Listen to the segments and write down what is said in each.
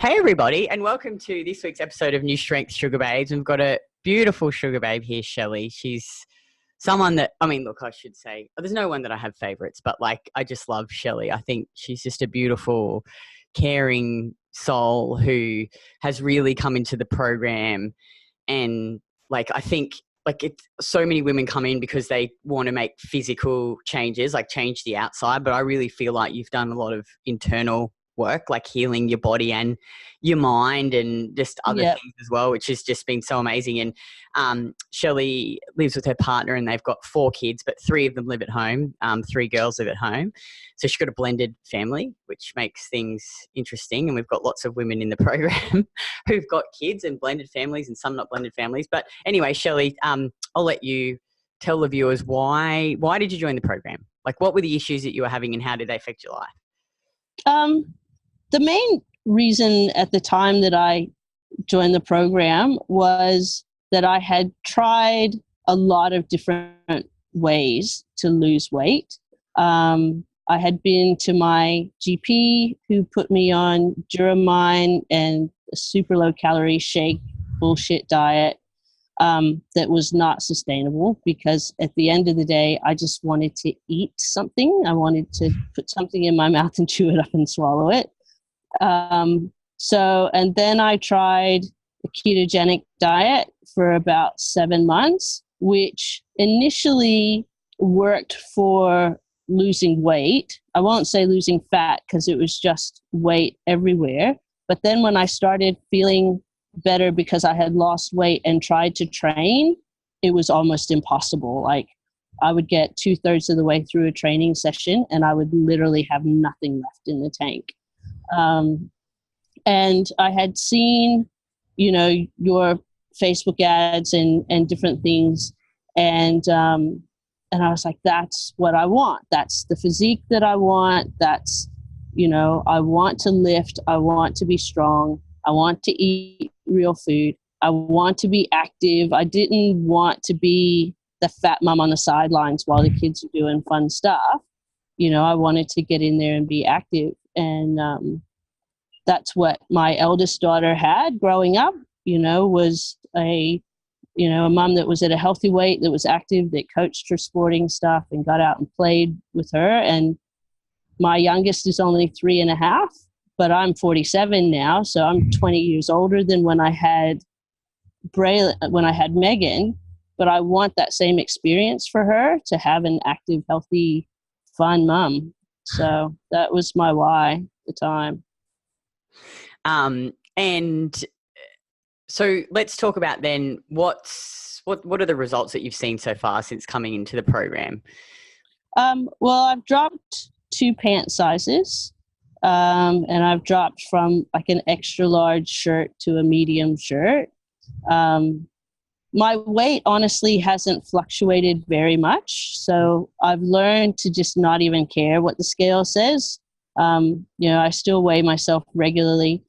Hey everybody, and welcome to this week's episode of Nustrength Sugar Babes. We've got a beautiful sugar babe here, Shelly. She's someone that, I should say, there's no one that I have favorites, but I just love Shelly. I think she's just a beautiful, caring soul who has really come into the program. And I think it's so many women come in because they want to make physical changes, change the outside. But I really feel like you've done a lot of internal work, like healing your body and your mind and just other things as well, which has just been so amazing. And Shelly lives with her partner and they've got 4 kids, but 3 of them live at home. 3 girls live at home. So she's got a blended family, which makes things interesting. And we've got lots of women in the program who've got kids and blended families and some not blended families. But anyway, Shelly, I'll let you tell the viewers why did you join the program? What were the issues that you were having and how did they affect your life? The main reason at the time that I joined the program was that I had tried a lot of different ways to lose weight. I had been to my GP who put me on Duramine and a super low calorie shake bullshit diet that was not sustainable, because at the end of the day, I just wanted to eat something. I wanted to put something in my mouth and chew it up and swallow it. And then I tried a ketogenic diet for about 7 months, which initially worked for losing weight. I won't say losing fat because it was just weight everywhere. But then when I started feeling better because I had lost weight and tried to train, it was almost impossible. I would get 2/3 of the way through a training session and I would literally have nothing left in the tank. And I had seen, your Facebook ads and different things. And I was like, that's what I want. That's the physique that I want. That's, I want to lift. I want to be strong. I want to eat real food. I want to be active. I didn't want to be the fat mom on the sidelines while the kids are doing fun stuff. I wanted to get in there and be active. And that's what my eldest daughter had growing up, was a mom that was at a healthy weight, that was active, that coached her sporting stuff and got out and played with her. And my youngest is only 3.5, but I'm 47 now. So I'm 20 years older than when I had Megan, but I want that same experience for her, to have an active, healthy, fun mom. So that was my why at the time. And so let's talk about then what are the results that you've seen so far since coming into the program? Well, I've dropped 2 pant sizes, and I've dropped from an extra large shirt to a medium shirt. My weight honestly hasn't fluctuated very much. So I've learned to just not even care what the scale says. I still weigh myself regularly,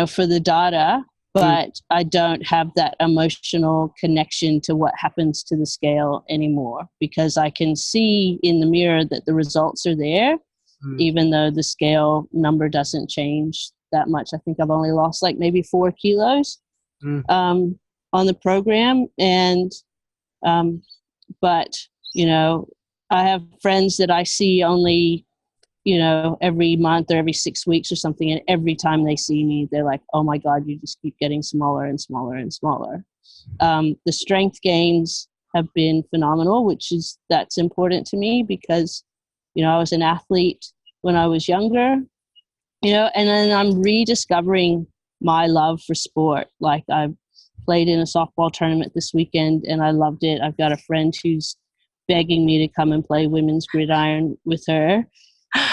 for the data, but I don't have that emotional connection to what happens to the scale anymore, because I can see in the mirror that the results are there, even though the scale number doesn't change that much. I think I've only lost maybe 4 kilos on the program. And, but, I have friends that I see only, every month or every 6 weeks or something. And every time they see me, they're like, oh my God, you just keep getting smaller and smaller and smaller. The strength gains have been phenomenal, that's important to me because, I was an athlete when I was younger, and then I'm rediscovering my love for sport. I played in a softball tournament this weekend and I loved it. I've got a friend who's begging me to come and play women's gridiron with her.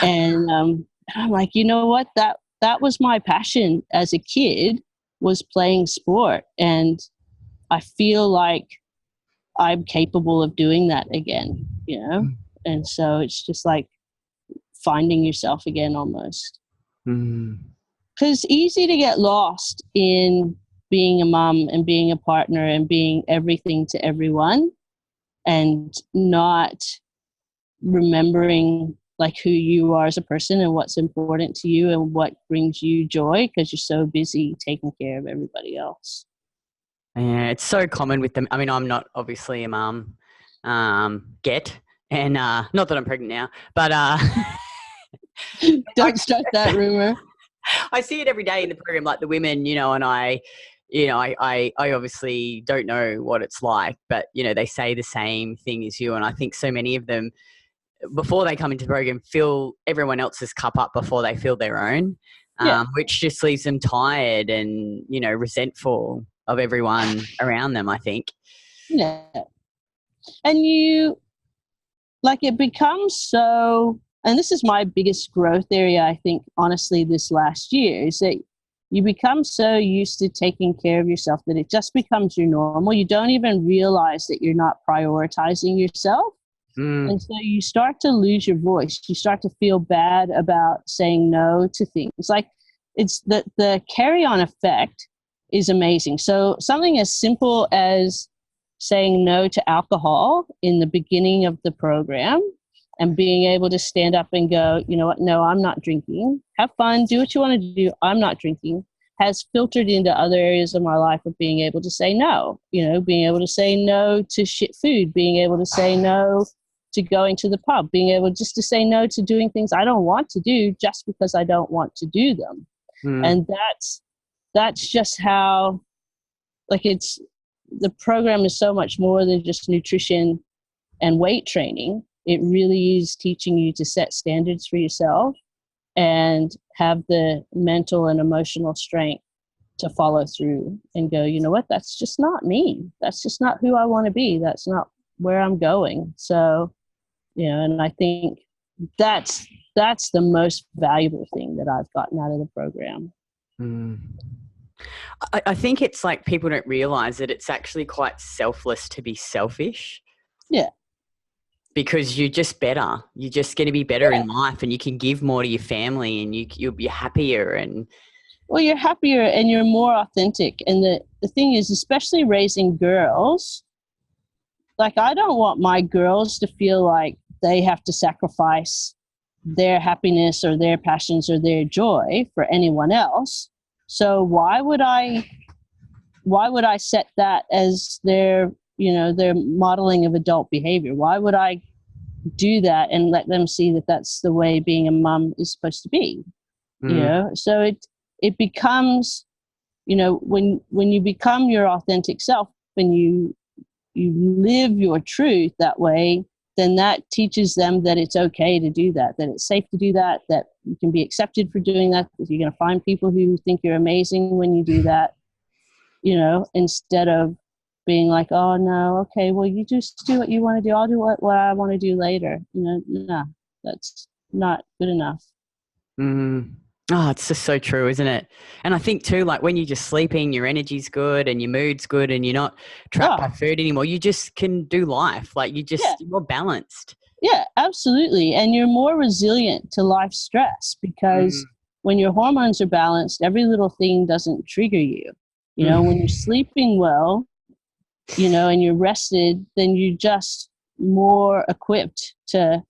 And I'm like, you know what? That was my passion as a kid, was playing sport. And I feel like I'm capable of doing that again, And so it's just finding yourself again almost. Because easy to get lost in being a mom and being a partner and being everything to everyone, and not remembering like who you are as a person and what's important to you and what brings you joy, because you're so busy taking care of everybody else. Yeah, it's so common with them. I mean, I'm not obviously a mum yet, and not that I'm pregnant now, but Don't start that rumor. I see it every day in the program, like the women, and I obviously don't know what it's like, but, they say the same thing as you. And I think so many of them, before they come into the program, fill everyone else's cup up before they fill their own, which just leaves them tired and, resentful of everyone around them, I think. Yeah. And it becomes so, and this is my biggest growth area, I think, honestly, this last year, is that you become so used to taking care of yourself that it just becomes your normal. You don't even realize that you're not prioritizing yourself. And so you start to lose your voice. You start to feel bad about saying no to things. Like, it's the carry-on effect is amazing. So something as simple as saying no to alcohol in the beginning of the program and being able to stand up and go, you know what, no, I'm not drinking. Have fun, do what you want to do. I'm not drinking, has filtered into other areas of my life of being able to say no, being able to say no to shit food, being able to say no to going to the pub, being able just to say no to doing things I don't want to do just because I don't want to do them. And that's just how, the program is so much more than just nutrition and weight training. It really is teaching you to set standards for yourself and have the mental and emotional strength to follow through and go, you know what, that's just not me. That's just not who I want to be. That's not where I'm going. So, and I think that's the most valuable thing that I've gotten out of the program. I think it's like people don't realize that it's actually quite selfless to be selfish. Yeah. Because you're just better. You're just going to be better in life, and you can give more to your family, and you'll be happier. And well, you're happier and you're more authentic. And the thing is, especially raising girls, like, I don't want my girls to feel like they have to sacrifice their happiness or their passions or their joy for anyone else. So why would I set that as their modeling of adult behavior? Why would I do that and let them see that that's the way being a mum is supposed to be? So it becomes, when you become your authentic self, when you live your truth that way, then that teaches them that it's okay to do that it's safe to do that you can be accepted for doing that you're going to find people who think you're amazing when you do that, instead of being like, oh no, okay, well, you just do what you want to do, I'll do what I want to do later. No, that's not good enough. Oh, it's just so true, isn't it? And I think too, like, when you're just sleeping, your energy's good and your mood's good and you're not trapped by food anymore. You just can do life. Like, you're more balanced. Yeah, absolutely. And you're more resilient to life stress because when your hormones are balanced, every little thing doesn't trigger you. When you're sleeping well, and you're rested, then you're just more equipped to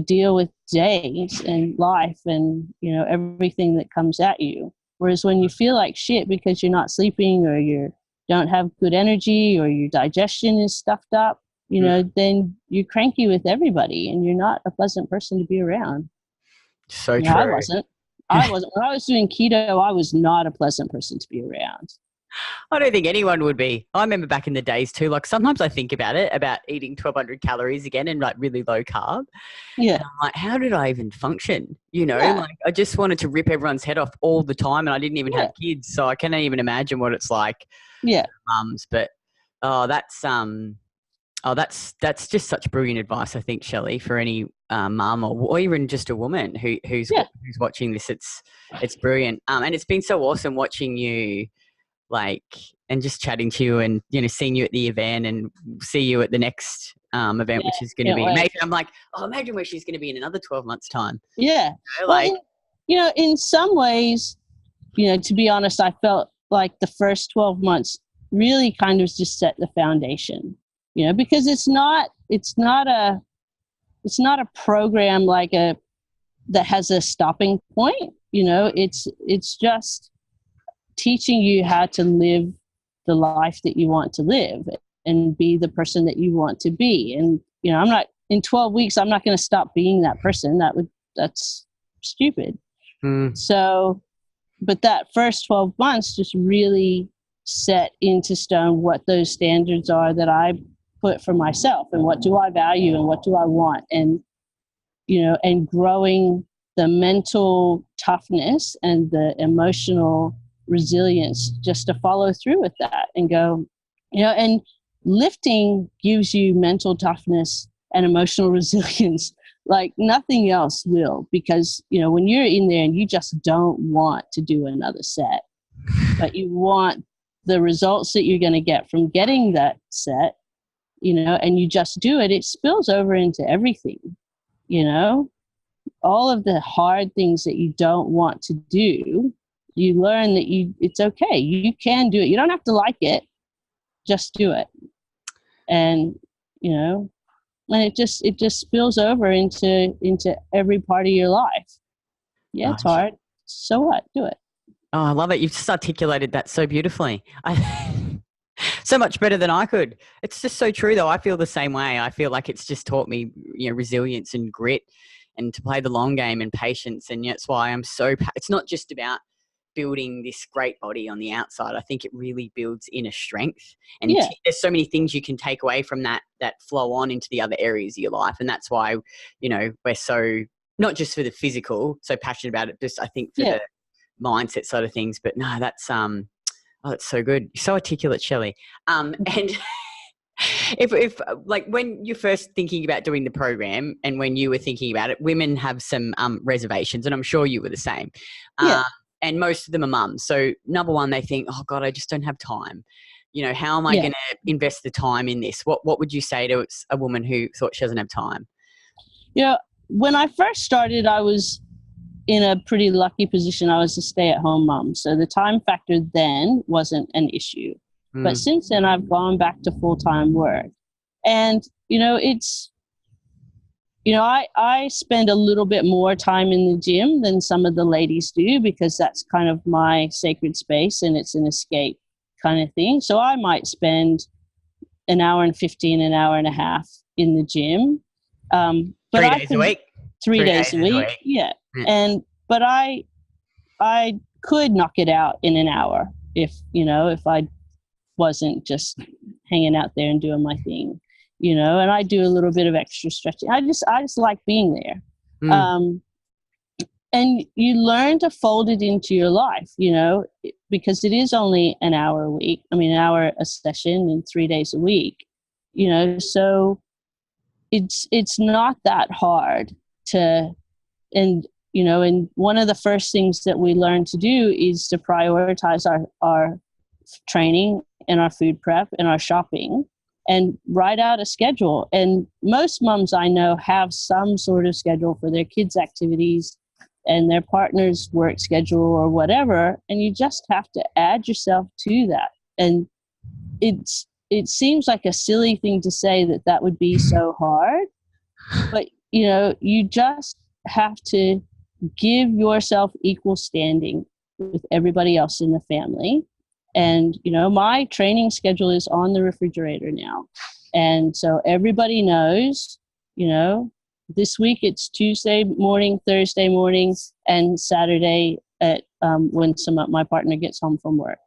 deal with days and life and, everything that comes at you. Whereas when you feel like shit because you're not sleeping or you don't have good energy or your digestion is stuffed up, then you're cranky with everybody and you're not a pleasant person to be around. So true. I wasn't. When I was doing keto, I was not a pleasant person to be around. I don't think anyone would be. I remember back in the days too, like, sometimes I think about eating 1,200 calories again and like really low carb. Yeah. And I'm like, how did I even function? Like, I just wanted to rip everyone's head off all the time, and I didn't even have kids. So I can't even imagine what it's like. Yeah. Mums, but that's just such brilliant advice, I think, Shelly, for any mum or even just a woman who's watching this. It's brilliant. And it's been so awesome watching you, like, and just chatting to you and, seeing you at the event and see you at the next event, which is going to be amazing. I'm like, imagine where she's going to be in another 12 months time. Yeah. In some ways, to be honest, I felt like the first 12 months really kind of just set the foundation, because it's not a program like a that has a stopping point. It's just teaching you how to live the life that you want to live and be the person that you want to be. And, I'm not, in 12 weeks, I'm not going to stop being that person. That's stupid. So, but that first 12 months just really set into stone what those standards are that I put for myself, and what do I value and what do I want. And, and growing the mental toughness and the emotional resilience just to follow through with that and go, and lifting gives you mental toughness and emotional resilience like nothing else will, because, when you're in there and you just don't want to do another set, but you want the results that you're going to get from getting that set, and you just do it, it spills over into everything, all of the hard things that you don't want to do, you learn that it's okay. You can do it. You don't have to like it. Just do it. And, and it just spills over into every part of your life. Yeah, it's hard. So what? Do it. Oh, I love it. You've just articulated that so beautifully. So much better than I could. It's just so true, though. I feel the same way. I feel like it's just taught me, resilience and grit, and to play the long game and patience. And that's why I'm so, it's not just about building this great body on the outside. I think it really builds inner strength. And there's so many things you can take away from that flow on into the other areas of your life. And that's why, we're so, not just for the physical, so passionate about it, just I think for the mindset side of things. But no, that's, that's so good. You're so articulate, Shelly. And if like when you're first thinking about doing the program and when you were thinking about it, women have some reservations, and I'm sure you were the same. And most of them are mums. So number one, they think, oh God, I just don't have time. How am I going to invest the time in this? What would you say to a woman who thought she doesn't have time? When I first started, I was in a pretty lucky position. I was a stay-at-home mom. So the time factor then wasn't an issue. But since then, I've gone back to full-time work. And, it's, I spend a little bit more time in the gym than some of the ladies do, because that's kind of my sacred space and it's an escape kind of thing. So I might spend an hour and 15, an hour and a half in the gym. But 3 days a week? 3 days a week. Yeah. But I could knock it out in an hour if I wasn't just hanging out there and doing my thing, and I do a little bit of extra stretching. I just like being there. And you learn to fold it into your life, because it is only an hour a week. I mean, an hour a session and 3 days a week, so it's not that hard to, and one of the first things that we learn to do is to prioritize our training and our food prep and our shopping, and write out a schedule. And most moms I know have some sort of schedule for their kids' activities and their partner's work schedule or whatever. And you just have to add yourself to that. And it seems like a silly thing to say that would be so hard, but you just have to give yourself equal standing with everybody else in the family. And, my training schedule is on the refrigerator now. And so everybody knows, this week it's Tuesday morning, Thursday morning, and Saturday at when my partner gets home from work.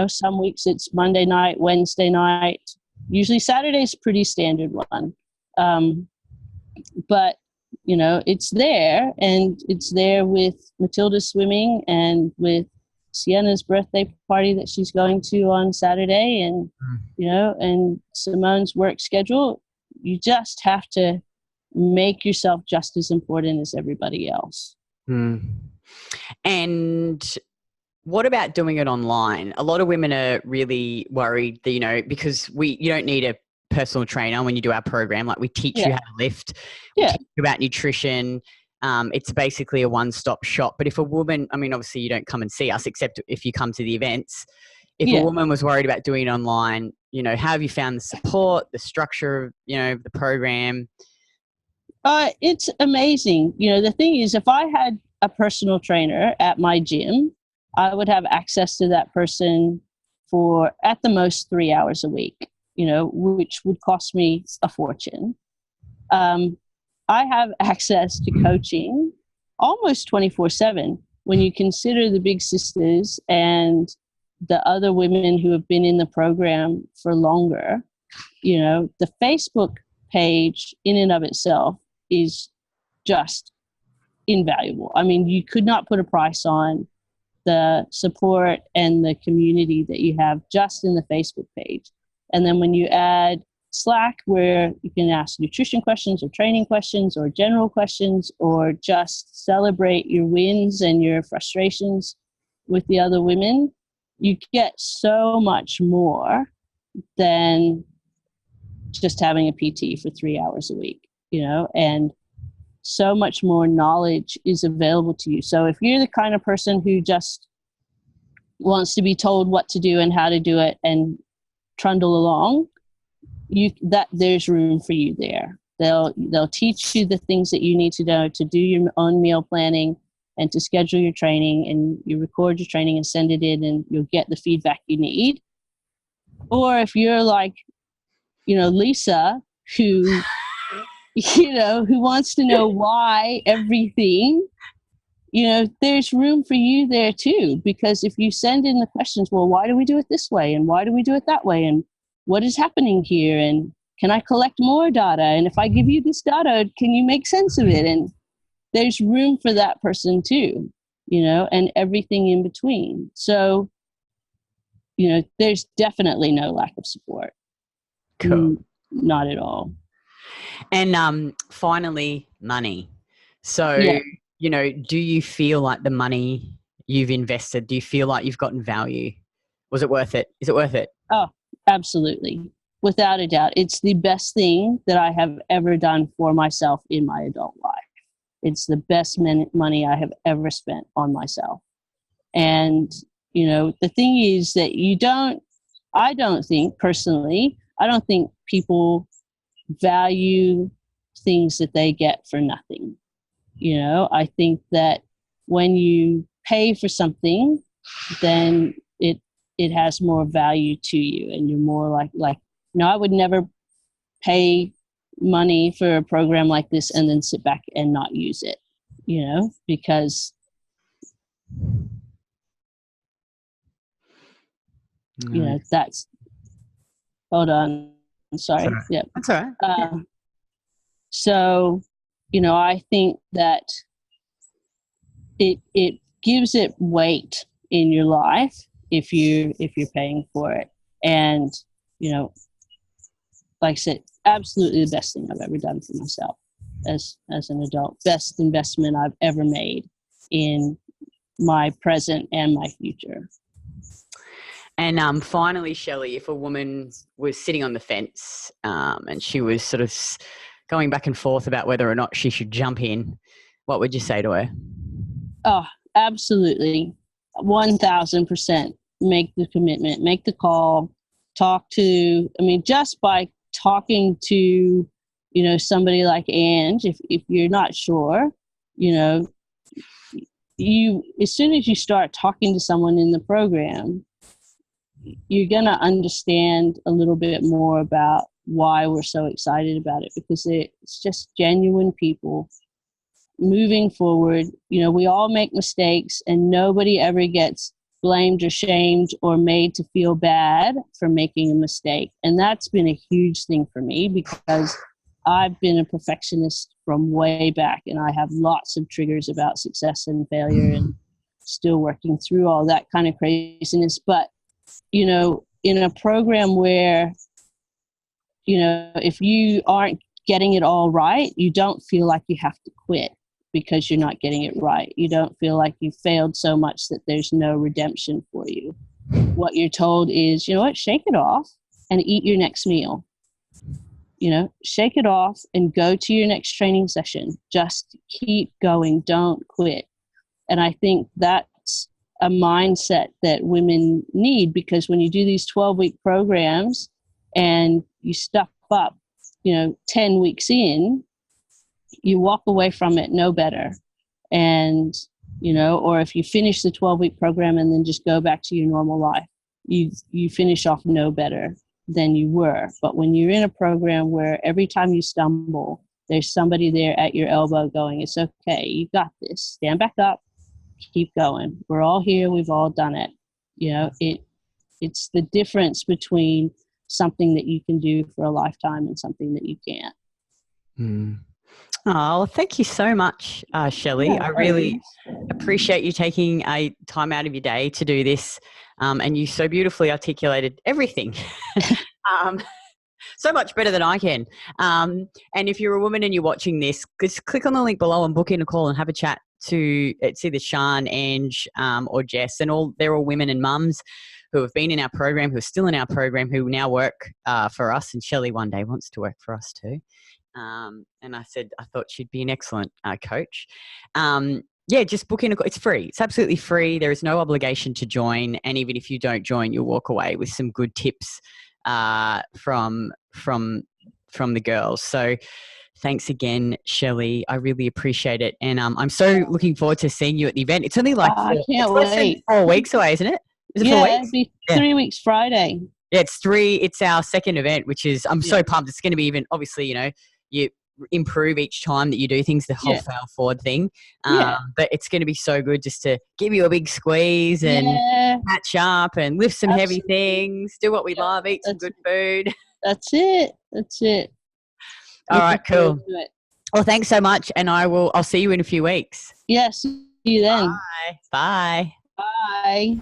Some weeks it's Monday night, Wednesday night. Usually Saturday's pretty standard one. But, it's there, and it's there with Matilda swimming and with Sienna's birthday party that she's going to on Saturday, and and Simone's work schedule. You just have to make yourself just as important as everybody else. And what about doing it online? A lot of women are really worried that, because you don't need a personal trainer when you do our program. Like, we teach you how to lift, we teach you about nutrition. It's basically a one-stop shop. But if a woman, obviously you don't come and see us except if you come to the events. If a woman was worried about doing it online, how have you found the support, the structure of, the program? It's amazing. The thing is, if I had a personal trainer at my gym, I would have access to that person for at the most 3 hours a week, which would cost me a fortune. I have access to coaching almost 24/7 when you consider the big sisters and the other women who have been in the program for longer. The Facebook page in and of itself is just invaluable. I mean, you could not put a price on the support and the community that you have just in the Facebook page. And then when you add Slack, where you can ask nutrition questions or training questions or general questions, or just celebrate your wins and your frustrations with the other women, you get so much more than just having a PT for 3 hours a week, and so much more knowledge is available to you. So if you're the kind of person who just wants to be told what to do and how to do it and trundle along, there's room for you there. They'll teach you the things that you need to know to do your own meal planning and to schedule your training, and you record your training and send it in, and you'll get the feedback you need. Or if you're like, Lisa, who who wants to know why everything, there's room for you there too. Because if you send in the questions, well, why do we do it this way? And why do we do it that way? And what is happening here? And can I collect more data? And if I give you this data, can you make sense of it? And there's room for that person too, and everything in between. So, there's definitely no lack of support. Cool. Not at all. And finally, money. So, do you feel like the money you've invested, do you feel like you've gotten value? Was it worth it? Is it worth it? Oh, absolutely. Without a doubt. It's the best thing that I have ever done for myself in my adult life. It's the best money I have ever spent on myself. And, the thing is that I don't think people value things that they get for nothing. I think that when you pay for something, then it has more value to you, and you're more like, I would never pay money for a program like this and then sit back and not use it, because that's, hold on. I'm sorry. That's all right. Yeah. That's all right. So, I think that it gives it weight in your life if you're paying for it. And, like I said, absolutely the best thing I've ever done for myself as an adult. Best investment I've ever made in my present and my future. And finally, Shelly, if a woman was sitting on the fence and she was sort of going back and forth about whether or not she should jump in, what would you say to her? Oh, absolutely. 1,000%. Make the commitment, make the call, just by talking to, somebody like Ange, if you're not sure, as soon as you start talking to someone in the program, you're going to understand a little bit more about why we're so excited about it, because it's just genuine people moving forward. We all make mistakes, and nobody ever gets blamed or shamed or made to feel bad for making a mistake. And that's been a huge thing for me, because I've been a perfectionist from way back, and I have lots of triggers about success and failure, and still working through all that kind of craziness. But in a program where, if you aren't getting it all right, you don't feel like you have to quit because you're not getting it right. You don't feel like you failed so much that there's no redemption for you. What you're told is, shake it off and eat your next meal. Shake it off and go to your next training session. Just keep going. Don't quit. And I think that's a mindset that women need, because when you do these 12-week programs and you stuff up, 10 weeks in, you walk away from it no better. And, or if you finish the 12-week program and then just go back to your normal life, you finish off no better than you were. But when you're in a program where every time you stumble, there's somebody there at your elbow going, it's okay, you got this, stand back up, keep going. We're all here, we've all done it. It's the difference between something that you can do for a lifetime and something that you can't. Oh, thank you so much, Shelly. Yeah, I really appreciate you taking a time out of your day to do this. And you so beautifully articulated everything. So much better than I can. And if you're a woman and you're watching this, just click on the link below and book in a call and have a chat to, it's either Sian, Ange, or Jess, and they're all women and mums who have been in our program, who are still in our program, who now work for us. And Shelly one day wants to work for us too. And I said, I thought she'd be an excellent coach. Just book in. It's free. It's absolutely free. There is no obligation to join. And even if you don't join, you'll walk away with some good tips from the girls. So thanks again, Shelly. I really appreciate it. And I'm so looking forward to seeing you at the event. It's only like I can't wait. 4 weeks away, isn't it? Is it 4 weeks? It'll be 3 weeks Friday. Yeah, it's 3. It's our second event, which is, I'm so pumped. It's going to be even, obviously, you improve each time that you do things, the whole fail forward thing. But it's going to be so good just to give you a big squeeze and catch up and lift some heavy things, do what we love, eat some good food. That's it. All right, cool. Well, thanks so much. And I'll see you in a few weeks. Yes. See you then. Bye. Bye.